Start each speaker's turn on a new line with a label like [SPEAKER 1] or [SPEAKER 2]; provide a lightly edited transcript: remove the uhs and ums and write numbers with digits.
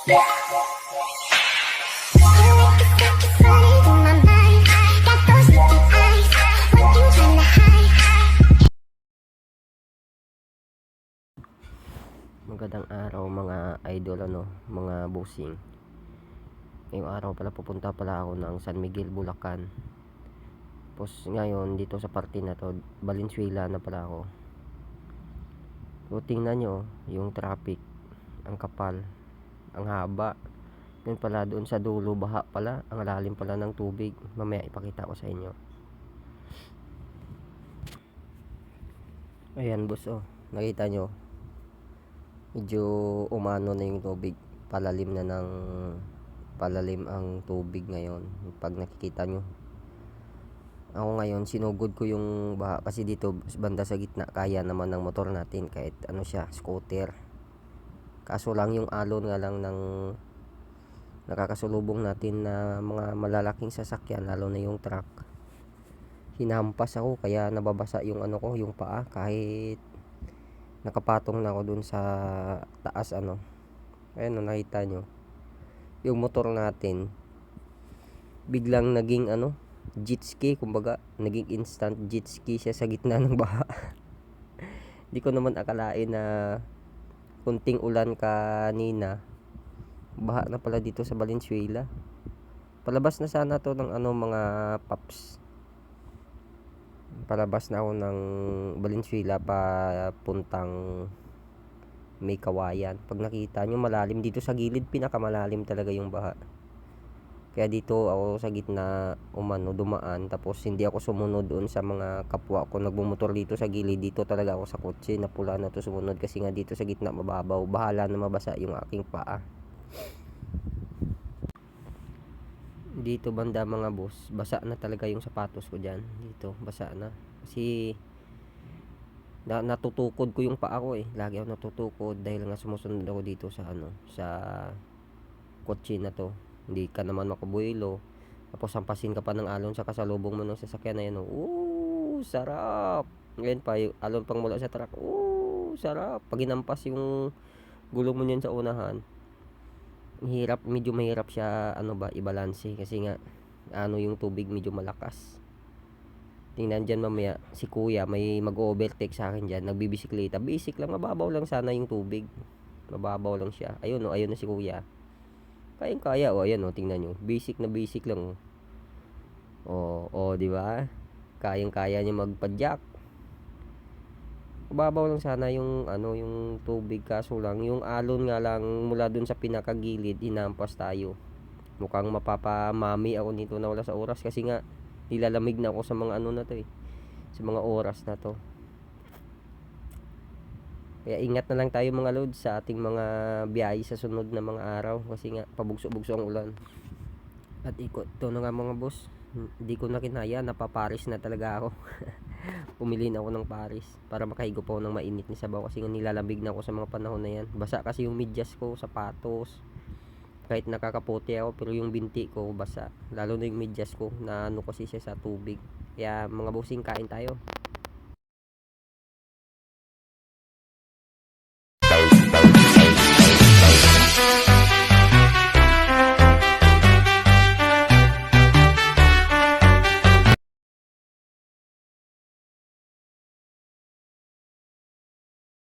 [SPEAKER 1] Magandang araw mga idol, mga bossing. Ngayong araw pala pupunta pala ako ng San Miguel, Bulacan. Tapos ngayon dito sa parte na to, Valenzuela na pala ako. So tingnan nyo yung traffic, ang kapal, ang haba. Yun pala doon sa dulo, baha pala, ang lalim pala ng tubig. Mamaya ipakita ko sa inyo. Ayan boss, nakita nyo, medyo umano na yung tubig, palalim ang tubig ngayon. Pag nakikita nyo, ako ngayon sinugod ko yung baha kasi dito banda sa gitna kaya naman ng motor natin kahit ano siya, scooter. Kaso lang yung alon nga lang ng nakakasulubong natin na mga malalaking sasakyan, lalo na yung truck, hinampas ako kaya nababasa yung ano ko, yung paa, kahit nakapatong na ako dun sa taas. Ayun, nakita nyo yung motor natin biglang naging jet ski, kumbaga naging instant jet ski siya sa gitna ng baha. Di ko naman akalain na kunting ulan kanina, baha na pala dito sa Valenzuela. Palabas na sana to ng mga paps. Palabas na ako ng Valenzuela papuntang May Kawayan. Pag nakita nyo malalim dito sa gilid, pinakamalalim talaga yung baha. Kaya dito ako sa gitna dumaan, tapos hindi ako sumunod doon sa mga kapwa ko nagmumotor dito sa gilid. Dito talaga ako sa kotse na pula na to sumunod kasi nga dito sa gitna mababaw, bahala na mabasa yung aking paa. Dito banda mga boss, basa na talaga yung sapatos ko dyan. Dito basa na kasi natutukod ko yung paa ko lagi ako natutukod dahil nga sumusunod ako dito sa sa kotse na to. Hindi ka naman makabuelo, tapos sampasin ka pa ng alon sa kasalubong mo ng sasakyan na yan. Sarap. Ngayon pa yung alon pang mula sa truck. Sarap. Pag hinampas yung gulong mo niyan sa unahan, medyo mahirap siya ibalanse kasi nga yung tubig medyo malakas. Tingnan dyan mamaya si kuya, may mag-overtake sa akin dyan, nagbibisikleta. Basic lang, mababaw lang sana yung tubig, mababaw lang siya. Ayun na si kuya, kayang kaya. Ayan tingnan nyo, basic lang. Di ba? Kayang kaya niya magpadyak. Mababaw lang sana yung yung tubig, kaso lang yung alon nga lang mula dun sa pinakagilid, inampas tayo. Mukhang mapapamami ako nito na wala sa oras kasi nga nilalamig na ako sa mga na to sa mga oras na to. Kaya ingat na lang tayo mga lods sa ating mga biyahe sa sunod na mga araw kasi nga pabugso-bugso ang ulan. At ito na nga mga boss, hindi ko na kinaya, napaparis na talaga ako. Pumili na ako ng paris para makahigo pa ako ng mainit na sabaw kasi nga nilalamig na ako sa mga panahon na yan. Basa kasi yung medyas ko, sapatos, kahit nakakaputi ako pero yung binti ko basa, lalo na yung medyas ko na kasi siya sa tubig. Kaya mga bossing, kain tayo.